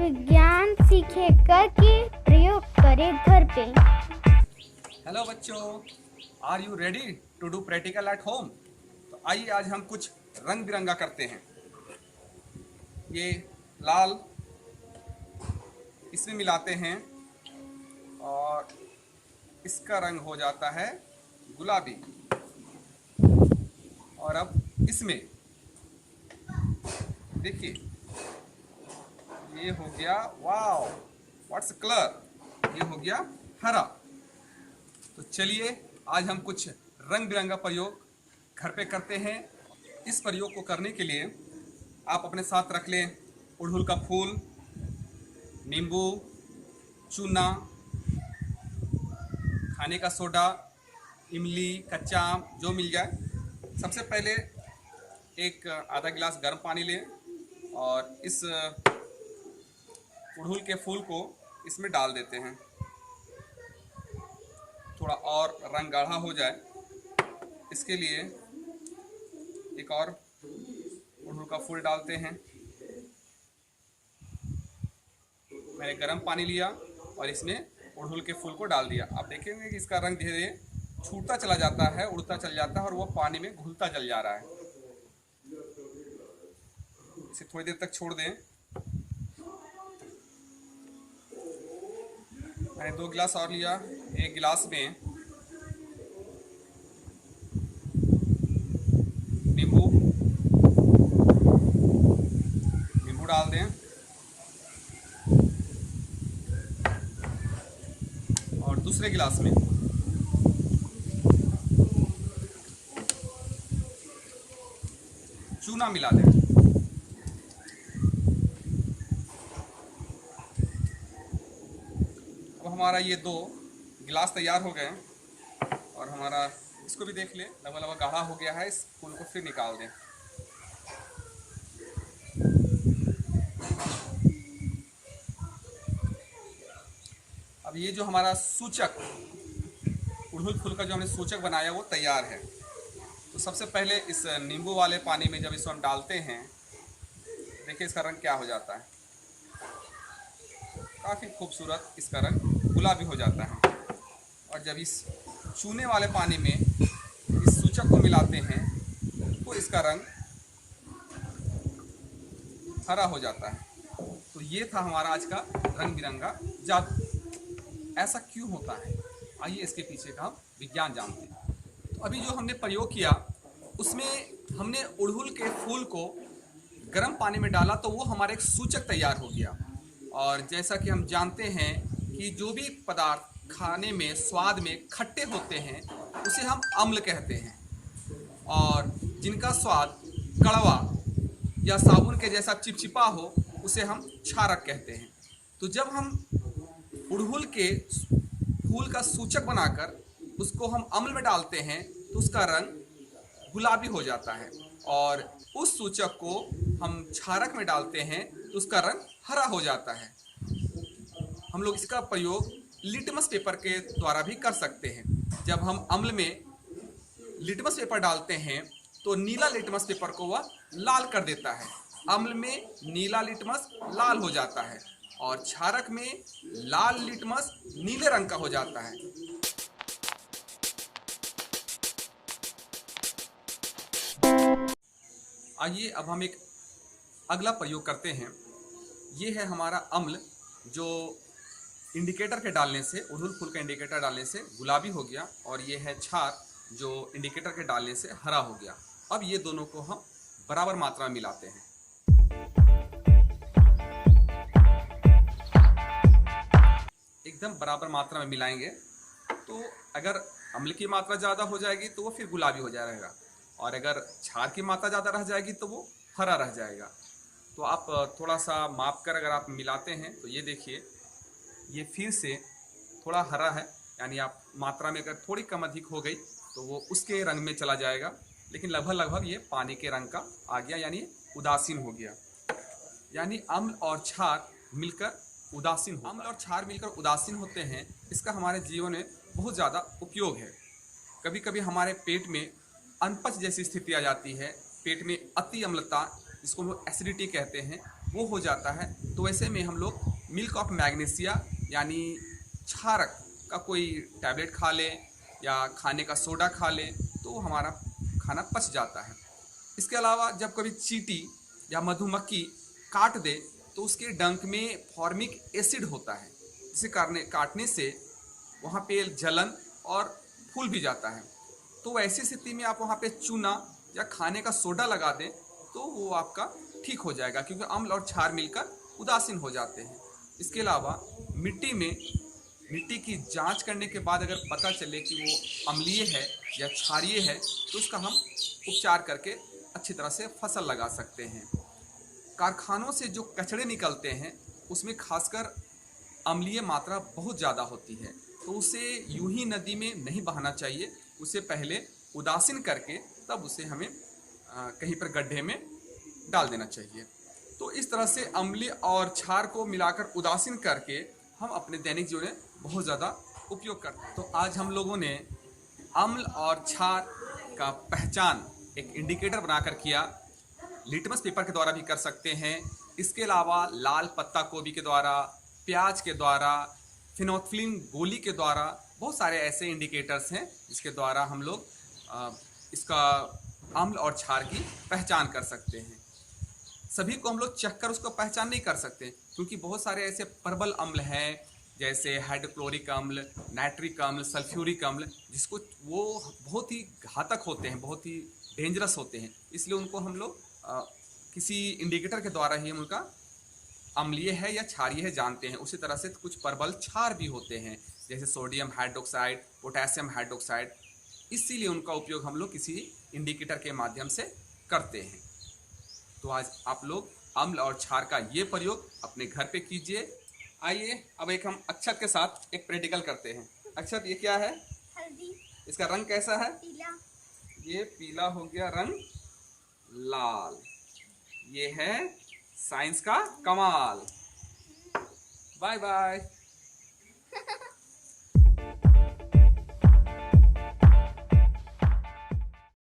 विज्ञान सीखे करके प्रयोग करें घर पे। हेलो बच्चों, are you ready to do practical at home? तो आइए आज हम कुछ रंग बिरंगा करते हैं। ये लाल इसमें मिलाते हैं और इसका रंग हो जाता है गुलाबी। और अब इसमें देखिए ये हो गया, वाओ व्हाट्स कलर, ये हो गया हरा। तो चलिए आज हम कुछ रंग बिरंगा प्रयोग घर पे करते हैं। इस प्रयोग को करने के लिए आप अपने साथ रख लें अड़हुल का फूल, नींबू, चूना, खाने का सोडा, इमली, कच्चा आम जो मिल जाए। सबसे पहले एक आधा गिलास गर्म पानी लें और इस अड़हुल के फूल को इसमें डाल देते हैं। थोड़ा और रंग गाढ़ा हो जाए इसके लिए एक और अड़हुल का फूल डालते हैं। मैंने गर्म पानी लिया और इसमें अड़हुल के फूल को डाल दिया। आप देखेंगे कि इसका रंग धीरे धीरे छूटता चला जाता है, उड़ता चल जाता है और वो पानी में घुलता चल जा रहा है। इसे थोड़ी देर तक छोड़ दें। मैंने 2 गिलास और लिया। एक गिलास में नींबू डाल दें और दूसरे गिलास में चूना मिला दें। अब हमारा ये 2 गिलास तैयार हो गए और हमारा इसको भी देख लें, लगभग लगभग गाढ़ा हो गया है। इस फूल को फिर निकाल दें। अब ये जो हमारा सूचक अड़हुल फूल का जो हमने सूचक बनाया वो तैयार है। तो सबसे पहले इस नींबू वाले पानी में जब इसको हम डालते हैं, देखिए इसका रंग क्या हो जाता है। काफ़ी खूबसूरत इसका रंग गुलाबी हो जाता है। और जब इस चूने वाले पानी में इस सूचक को मिलाते हैं तो इसका रंग हरा हो जाता है। तो ये था हमारा आज का रंग बिरंगा जादू। ऐसा क्यों होता है, आइए इसके पीछे का हम विज्ञान जानते हैं। तो अभी जो हमने प्रयोग किया उसमें हमने अड़हुल के फूल को गर्म पानी में डाला तो वो हमारा एक सूचक तैयार हो गया। और जैसा कि हम जानते हैं कि जो भी पदार्थ खाने में स्वाद में खट्टे होते हैं उसे हम अम्ल कहते हैं, और जिनका स्वाद कड़वा या साबुन के जैसा चिपचिपा हो उसे हम क्षारक कहते हैं। तो जब हम अड़हुल के फूल का सूचक बनाकर उसको हम अम्ल में डालते हैं तो उसका रंग गुलाबी हो जाता है, और उस सूचक को हम क्षारक में डालते हैं तो उसका रंग हरा हो जाता है। हम लोग इसका प्रयोग लिटमस पेपर के द्वारा भी कर सकते हैं। जब हम अम्ल में लिटमस पेपर डालते हैं तो नीला लिटमस पेपर को वह लाल कर देता है। अम्ल में नीला लिटमस लाल हो जाता है और क्षारक में लाल लिटमस नीले रंग का हो जाता है। आइए अब हम एक अगला प्रयोग करते हैं। ये है हमारा अम्ल जो इंडिकेटर के डालने से, अड़हुल फूल का इंडिकेटर डालने से गुलाबी हो गया, और ये है क्षार जो इंडिकेटर के डालने से हरा हो गया। अब ये दोनों को हम बराबर मात्रा में मिलाते हैं। एकदम बराबर मात्रा में मिलाएंगे तो अगर अम्ल की मात्रा ज़्यादा हो जाएगी तो वो फिर गुलाबी हो जाएगा, और अगर क्षार की मात्रा ज़्यादा रह जाएगी तो वो हरा रह जाएगा। तो आप थोड़ा सा माप कर अगर आप मिलाते हैं तो ये देखिए ये फिर से थोड़ा हरा है, यानी आप मात्रा में अगर थोड़ी कम अधिक हो गई तो वो उसके रंग में चला जाएगा, लेकिन लगभग लगभग ये पानी के रंग का आ गया, यानी उदासीन हो गया। यानी अम्ल और क्षार मिलकर उदासीन हो, अम्ल और क्षार मिलकर उदासीन होते हैं। इसका हमारे जीवन में बहुत ज़्यादा उपयोग है। कभी कभी हमारे पेट में अनपच जैसी स्थिति आ जाती है, पेट में अति अम्लता जिसको हम लोग एसिडिटी कहते हैं, वो हो जाता है, तो वैसे में हम लोग मिल्क ऑफ मैग्नीशिया यानी क्षारक का कोई टैबलेट खा लें या खाने का सोडा खा लें तो हमारा खाना पच जाता है। इसके अलावा जब कभी चींटी या मधुमक्खी काट दे तो उसके डंक में फॉर्मिक एसिड होता है, जिसे काटने से वहाँ पे जलन और फूल भी जाता है। तो ऐसी स्थिति में आप वहाँ पे चूना या खाने का सोडा लगा दें तो वो आपका ठीक हो जाएगा, क्योंकि अम्ल और क्षार मिलकर उदासीन हो जाते हैं। इसके अलावा मिट्टी की जांच करने के बाद अगर पता चले कि वो अम्लीय है या क्षारीय है तो उसका हम उपचार करके अच्छी तरह से फसल लगा सकते हैं। कारखानों से जो कचरे निकलते हैं उसमें खासकर अम्लीय मात्रा बहुत ज़्यादा होती है, तो उसे यूं ही नदी में नहीं बहाना चाहिए, उसे पहले उदासीन करके तब उसे हमें कहीं पर गड्ढे में डाल देना चाहिए। तो इस तरह से अम्लीय और क्षार को मिलाकर उदासीन करके हम अपने दैनिक जीवन में बहुत ज़्यादा उपयोग करते हैं। तो आज हम लोगों ने अम्ल और क्षार का पहचान एक इंडिकेटर बनाकर किया। लिटमस पेपर के द्वारा भी कर सकते हैं, इसके अलावा लाल पत्ता गोभी के द्वारा, प्याज के द्वारा, फिनोल्फिन गोली के द्वारा, बहुत सारे ऐसे इंडिकेटर्स हैं जिसके द्वारा हम लोग इसका अम्ल और क्षार की पहचान कर सकते हैं। सभी को हम लोग चखकर उसको पहचान नहीं कर सकते, क्योंकि बहुत सारे ऐसे प्रबल अम्ल हैं जैसे हाइड्रोक्लोरिक अम्ल, नाइट्रिक अम्ल, सल्फ्यूरिक अम्ल, जिसको वो बहुत ही घातक होते हैं, बहुत ही डेंजरस होते हैं। इसलिए उनको हम लोग किसी इंडिकेटर के द्वारा ही हम उनका अम्लीय है या क्षारीय है जानते हैं। उसी तरह से कुछ प्रबल क्षार भी होते हैं जैसे सोडियम हाइड्रोक्साइड, पोटेशियम हाइड्रोक्साइड, इसीलिए उनका उपयोग हम लोग किसी इंडिकेटर के माध्यम से करते हैं। तो आज आप लोग अम्ल और क्षार का ये प्रयोग अपने घर पे कीजिए। आइए अब एक हम अक्षत के साथ एक प्रैक्टिकल करते हैं। अक्षत, ये क्या है? हल्दी। इसका रंग कैसा है? पीला। ये पीला हो गया रंग लाल। ये है साइंस का कमाल। Bye bye.